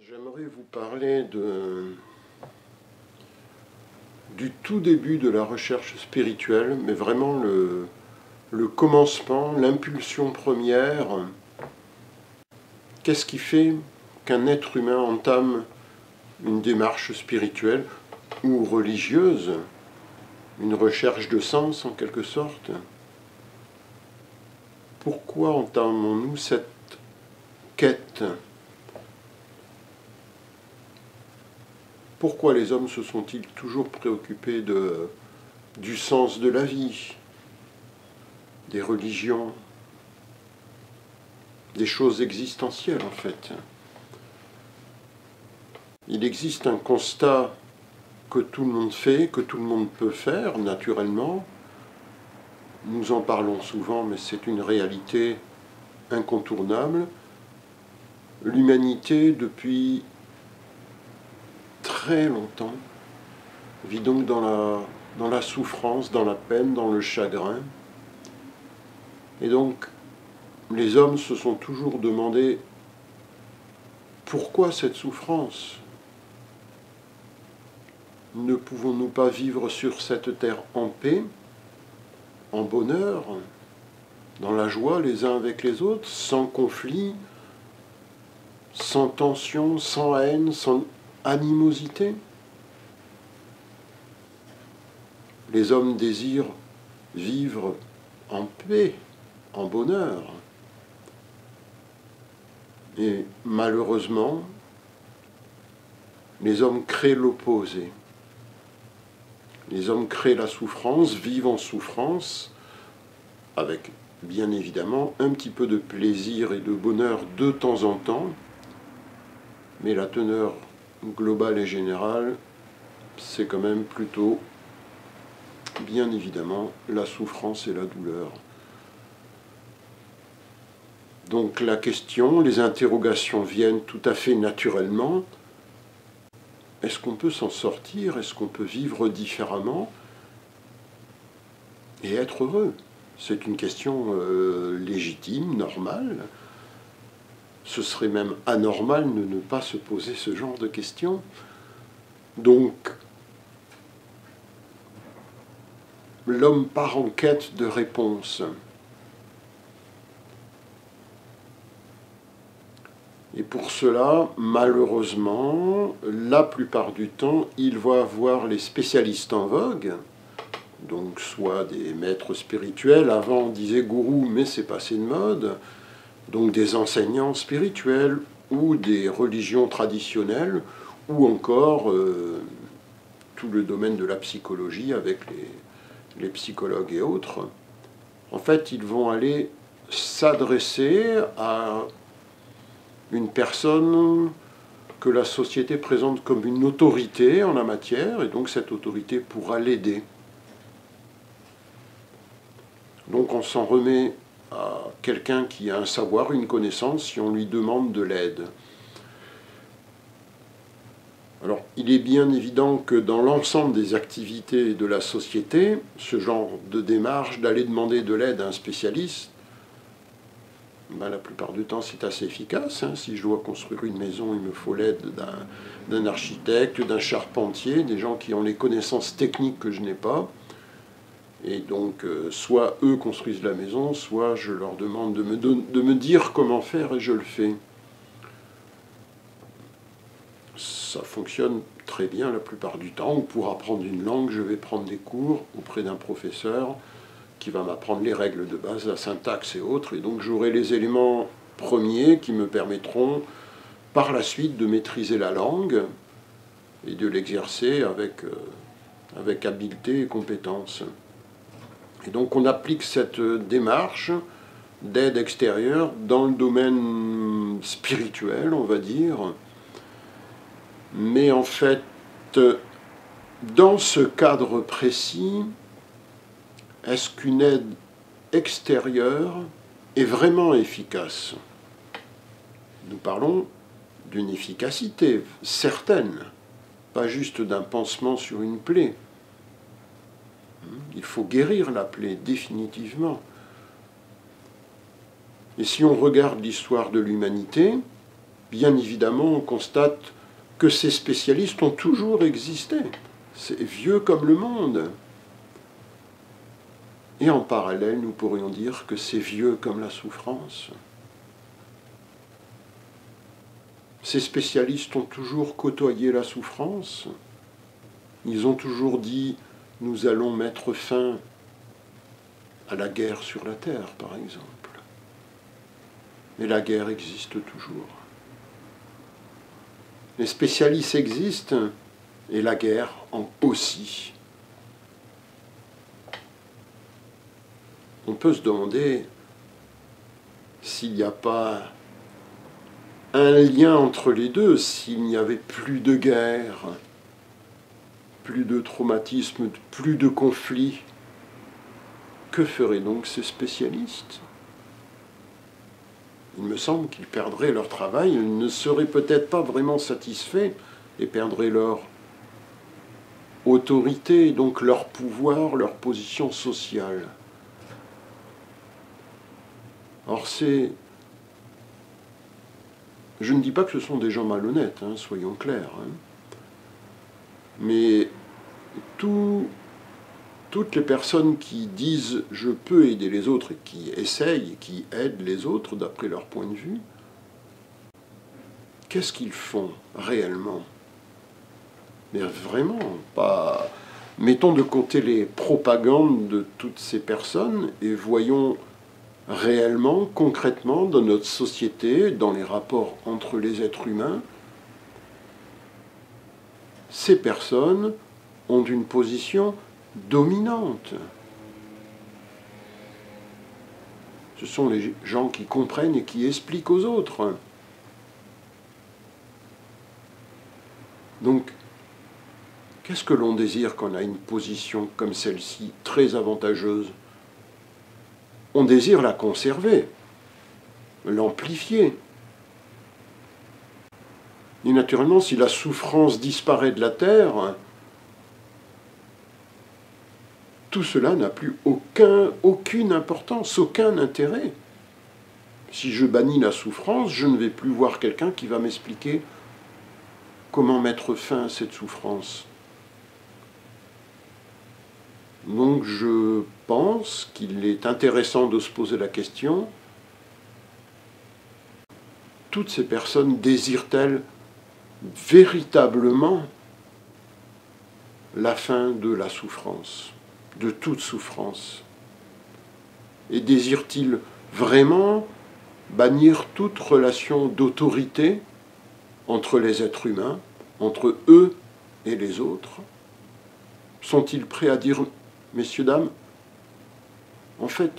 J'aimerais vous parler du tout début de la recherche spirituelle, mais vraiment le commencement, l'impulsion première. Qu'est-ce qui fait qu'un être humain entame une démarche spirituelle ou religieuse, une recherche de sens en quelque sorte? Pourquoi entamons-nous cette quête? Pourquoi les hommes se sont-ils toujours préoccupés du sens de la vie, des religions, des choses existentielles en fait? Il existe un constat que tout le monde fait, que tout le monde peut faire naturellement. Nous en parlons souvent, mais c'est une réalité incontournable. L'humanité, depuis très longtemps, vit donc dans la souffrance, dans la peine, dans le chagrin. Et donc, les hommes se sont toujours demandé pourquoi cette souffrance? Ne pouvons-nous pas vivre sur cette terre en paix, en bonheur, dans la joie les uns avec les autres, sans conflit, sans tension, sans haine, sans animosité? Les hommes désirent vivre en paix, en bonheur. Et malheureusement, les hommes créent l'opposé. Les hommes créent la souffrance, vivent en souffrance, avec bien évidemment un petit peu de plaisir et de bonheur de temps en temps, mais la teneur globale et générale, c'est quand même plutôt, bien évidemment, la souffrance et la douleur. Donc la question, les interrogations viennent tout à fait naturellement. Est-ce qu'on peut s'en sortir? Est-ce qu'on peut vivre différemment et être heureux? C'est une question légitime, normale. Ce serait même anormal de ne pas se poser ce genre de questions. Donc, l'homme part en quête de réponses. Et pour cela, malheureusement, la plupart du temps, il va voir les spécialistes en vogue, donc soit des maîtres spirituels, avant on disait gourou, mais c'est passé de mode, donc des enseignants spirituels, ou des religions traditionnelles, ou encore tout le domaine de la psychologie avec les psychologues et autres. En fait, ils vont aller s'adresser à une personne que la société présente comme une autorité en la matière, et donc cette autorité pourra l'aider. Donc on s'en remet à quelqu'un qui a un savoir, une connaissance, si on lui demande de l'aide. Alors, il est bien évident que dans l'ensemble des activités de la société, ce genre de démarche, d'aller demander de l'aide à un spécialiste, la plupart du temps, c'est assez efficace. Si je dois construire une maison, il me faut l'aide d'un architecte, d'un charpentier, des gens qui ont les connaissances techniques que je n'ai pas. Et donc, soit eux construisent la maison, soit je leur demande de me dire comment faire et je le fais. Ça fonctionne très bien la plupart du temps. Ou pour apprendre une langue, je vais prendre des cours auprès d'un professeur qui va m'apprendre les règles de base, la syntaxe et autres, et donc j'aurai les éléments premiers qui me permettront par la suite de maîtriser la langue et de l'exercer avec habileté et compétence. Et donc on applique cette démarche d'aide extérieure dans le domaine spirituel, on va dire, mais en fait, dans ce cadre précis, est-ce qu'une aide extérieure est vraiment efficace? Nous parlons d'une efficacité certaine, pas juste d'un pansement sur une plaie. Il faut guérir la plaie définitivement. Et si on regarde l'histoire de l'humanité, bien évidemment, on constate que ces spécialistes ont toujours existé. C'est vieux comme le monde. Et en parallèle, nous pourrions dire que c'est vieux comme la souffrance. Ces spécialistes ont toujours côtoyé la souffrance. Ils ont toujours dit « nous allons mettre fin à la guerre sur la terre », par exemple. Mais la guerre existe toujours. Les spécialistes existent et la guerre en aussi. On peut se demander s'il n'y a pas un lien entre les deux, s'il n'y avait plus de guerre, plus de traumatisme, plus de conflits. Que feraient donc ces spécialistes? Il me semble qu'ils perdraient leur travail, ils ne seraient peut-être pas vraiment satisfaits et perdraient leur autorité, donc leur pouvoir, leur position sociale. Or je ne dis pas que ce sont des gens malhonnêtes, hein, soyons clairs, hein. Mais toutes les personnes qui disent « je peux aider les autres » et qui essayent, qui aident les autres d'après leur point de vue, qu'est-ce qu'ils font réellement? Mais vraiment, pas... Mettons de côté les propagandes de toutes ces personnes et voyons réellement, concrètement, dans notre société, dans les rapports entre les êtres humains, ces personnes ont une position dominante. Ce sont les gens qui comprennent et qui expliquent aux autres. Donc, qu'est-ce que l'on désire quand on a une position comme celle-ci, très avantageuse? On désire la conserver, l'amplifier. Et naturellement, si la souffrance disparaît de la terre, tout cela n'a plus aucune importance, aucun intérêt. Si je bannis la souffrance, je ne vais plus voir quelqu'un qui va m'expliquer comment mettre fin à cette souffrance. Donc je pense qu'il est intéressant de se poser la question, toutes ces personnes désirent-elles véritablement la fin de la souffrance, de toute souffrance? Et désirent-ils vraiment bannir toute relation d'autorité entre les êtres humains, entre eux et les autres? Sont-ils prêts à dire « Messieurs, dames, en fait,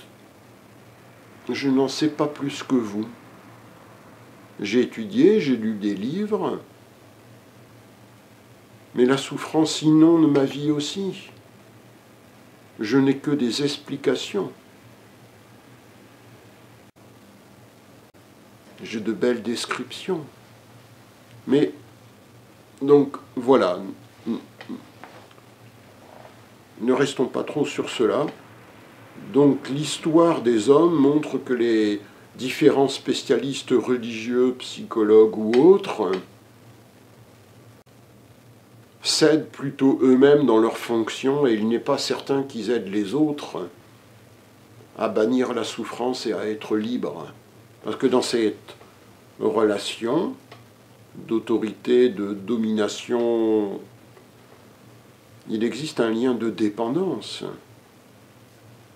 je n'en sais pas plus que vous. J'ai étudié, j'ai lu des livres, mais la souffrance inonde ma vie aussi. Je n'ai que des explications. J'ai de belles descriptions. Mais, donc, voilà. Ne restons pas trop sur cela. Donc, l'histoire des hommes montre que les différents spécialistes religieux, psychologues ou autres, cèdent plutôt eux-mêmes dans leurs fonctions, et il n'est pas certain qu'ils aident les autres à bannir la souffrance et à être libres. Parce que dans cette relation d'autorité, de domination, il existe un lien de dépendance.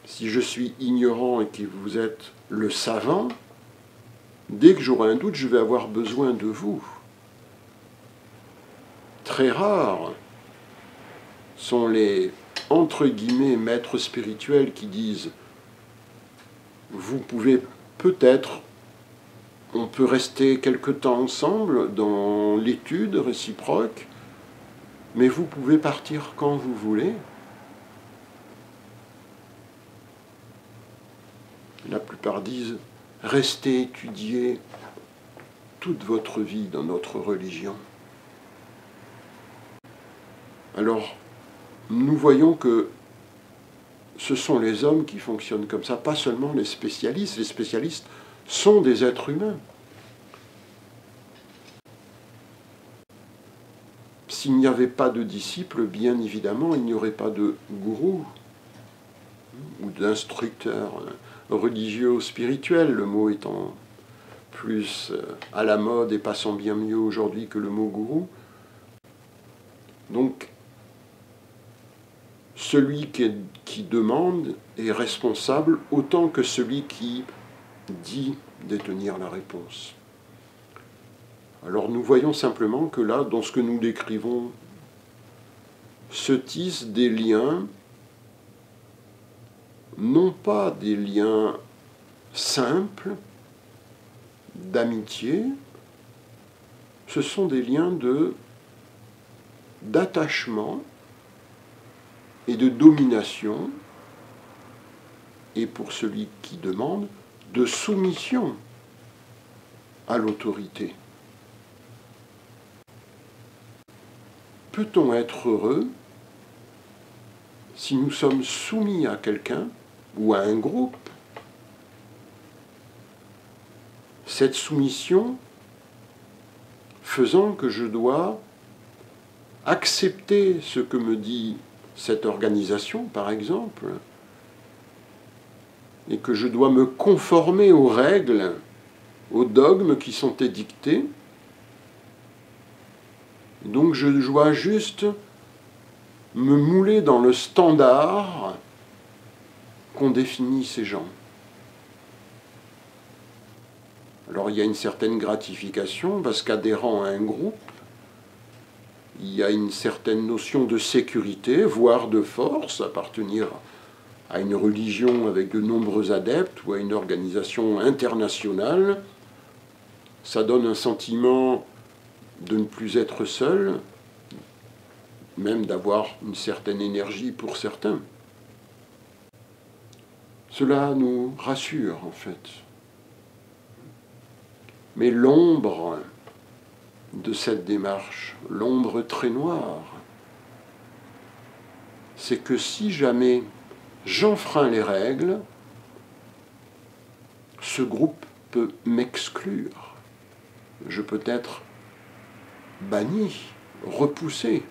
Si je suis ignorant et que vous êtes le savant, dès que j'aurai un doute, je vais avoir besoin de vous. Très rares sont les, entre guillemets, maîtres spirituels qui disent « vous pouvez peut-être, on peut rester quelque temps ensemble dans l'étude réciproque, mais vous pouvez partir quand vous voulez ». La plupart disent « restez étudier toute votre vie dans notre religion ». Alors, nous voyons que ce sont les hommes qui fonctionnent comme ça, pas seulement les spécialistes. Les spécialistes sont des êtres humains. s'il n'y avait pas de disciples, bien évidemment, il n'y aurait pas de gourou ou d'instructeur religieux ou spirituel, le mot étant plus à la mode et passant bien mieux aujourd'hui que le mot gourou. Donc, celui qui demande est responsable autant que celui qui dit détenir la réponse. Alors nous voyons simplement que là, dans ce que nous décrivons, se tissent des liens, non pas des liens simples d'amitié, ce sont des liens d'attachement et de domination, et pour celui qui demande, de soumission à l'autorité. Peut-on être heureux si nous sommes soumis à quelqu'un ou à un groupe? Cette soumission faisant que je dois accepter ce que me dit cette organisation, par exemple, et que je dois me conformer aux règles, aux dogmes qui sont édictés. Donc je dois juste me mouler dans le standard qu'ont défini ces gens. Alors il y a une certaine gratification parce qu'adhérant à un groupe, il y a une certaine notion de sécurité, voire de force, appartenir à une religion avec de nombreux adeptes ou à une organisation internationale. Ça donne un sentiment de ne plus être seul, même d'avoir une certaine énergie pour certains. Cela nous rassure, en fait. Mais l'ombre de cette démarche, l'ombre très noire, c'est que si jamais j'enfreins les règles, ce groupe peut m'exclure. Je peux être banni, repoussé.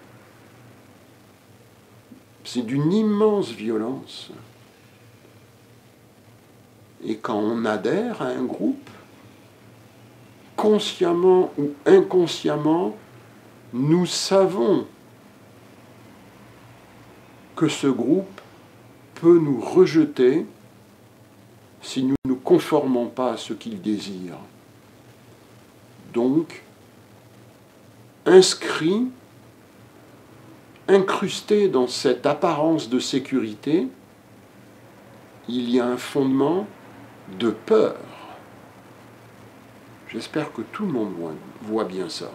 C'est d'une immense violence. Et quand on adhère à un groupe, consciemment ou inconsciemment, nous savons que ce groupe peut nous rejeter si nous ne nous conformons pas à ce qu'il désire. Donc, inscrit, incrusté dans cette apparence de sécurité, il y a un fondement de peur. J'espère que tout le monde voit bien ça.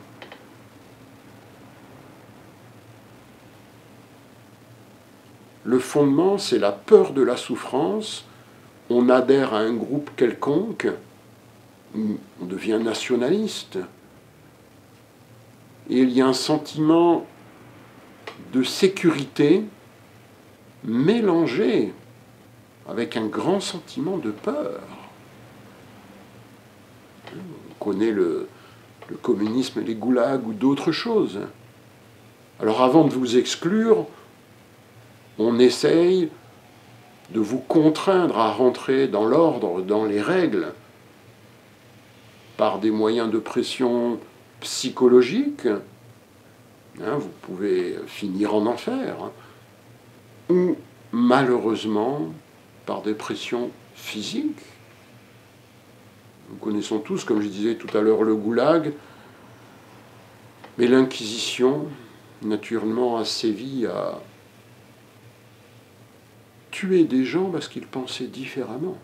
Le fondement, c'est la peur de la souffrance. On adhère à un groupe quelconque, on devient nationaliste. Et il y a un sentiment de sécurité mélangé avec un grand sentiment de peur. On connaît le communisme, les goulags ou d'autres choses. Alors avant de vous exclure, on essaye de vous contraindre à rentrer dans l'ordre, dans les règles, par des moyens de pression psychologique, vous pouvez finir en enfer, ou malheureusement par des pressions physiques. Nous connaissons tous, comme je disais tout à l'heure, le goulag, mais l'Inquisition, naturellement, a sévi à tuer des gens parce qu'ils pensaient différemment.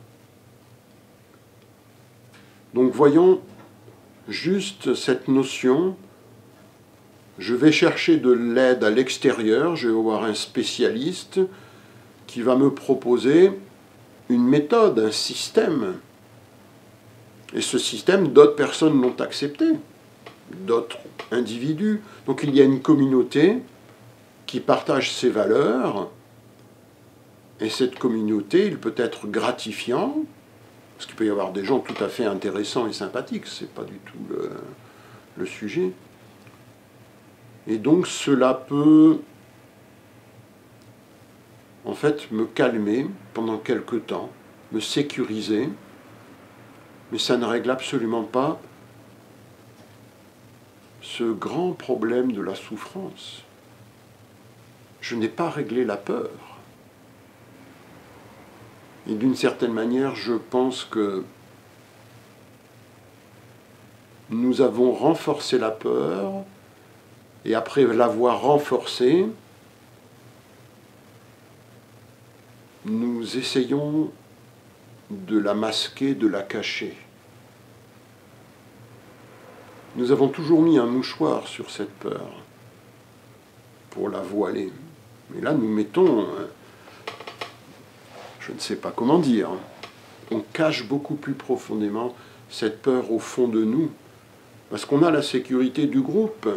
Donc voyons juste cette notion, je vais chercher de l'aide à l'extérieur, je vais voir un spécialiste qui va me proposer une méthode, un système. Et ce système, d'autres personnes l'ont accepté, d'autres individus. Donc il y a une communauté qui partage ses valeurs, et cette communauté, il peut être gratifiant, parce qu'il peut y avoir des gens tout à fait intéressants et sympathiques, ce n'est pas du tout le sujet. Et donc cela peut en fait me calmer pendant quelque temps, me sécuriser, mais ça ne règle absolument pas ce grand problème de la souffrance. Je n'ai pas réglé la peur. Et d'une certaine manière, je pense que nous avons renforcé la peur, et après l'avoir renforcée, nous essayons de la masquer, de la cacher. Nous avons toujours mis un mouchoir sur cette peur pour la voiler. Mais là, nous mettons, je ne sais pas comment dire, on cache beaucoup plus profondément cette peur au fond de nous, parce qu'on a la sécurité du groupe.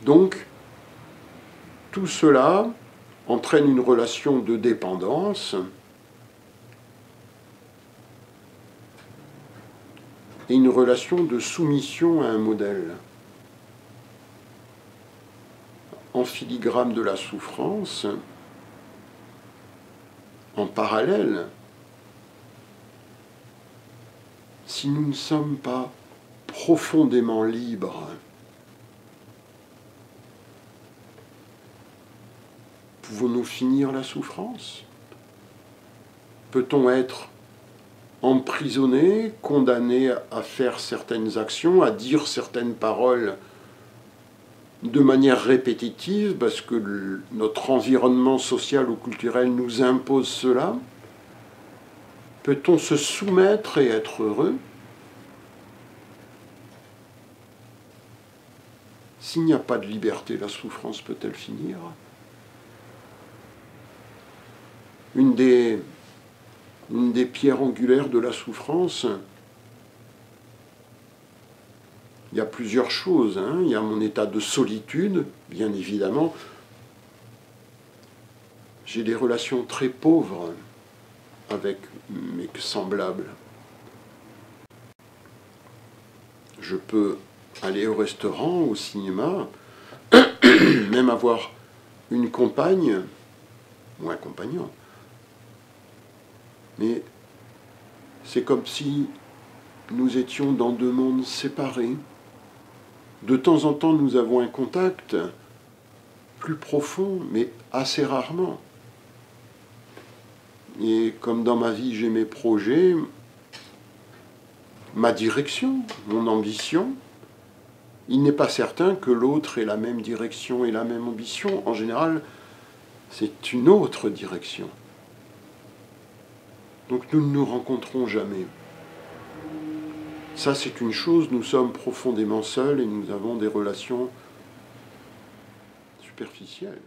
Donc, tout cela entraîne une relation de dépendance et une relation de soumission à un modèle. En filigrane de la souffrance, en parallèle, si nous ne sommes pas profondément libres, pouvons-nous finir la souffrance? Peut-on être emprisonné, condamné à faire certaines actions, à dire certaines paroles de manière répétitive, parce que notre environnement social ou culturel nous impose cela? Peut-on se soumettre et être heureux? S'il n'y a pas de liberté, la souffrance peut-elle finir? Une des pierres angulaires de la souffrance, il y a plusieurs choses. Il y a mon état de solitude, bien évidemment. J'ai des relations très pauvres avec mes semblables. Je peux aller au restaurant, au cinéma, même avoir une compagne ou un compagnon. Mais c'est comme si nous étions dans deux mondes séparés. De temps en temps, nous avons un contact plus profond, mais assez rarement. Et comme dans ma vie, j'ai mes projets, ma direction, mon ambition, il n'est pas certain que l'autre ait la même direction et la même ambition. En général, c'est une autre direction. Donc nous ne nous rencontrons jamais. Ça, c'est une chose, nous sommes profondément seuls et nous avons des relations superficielles.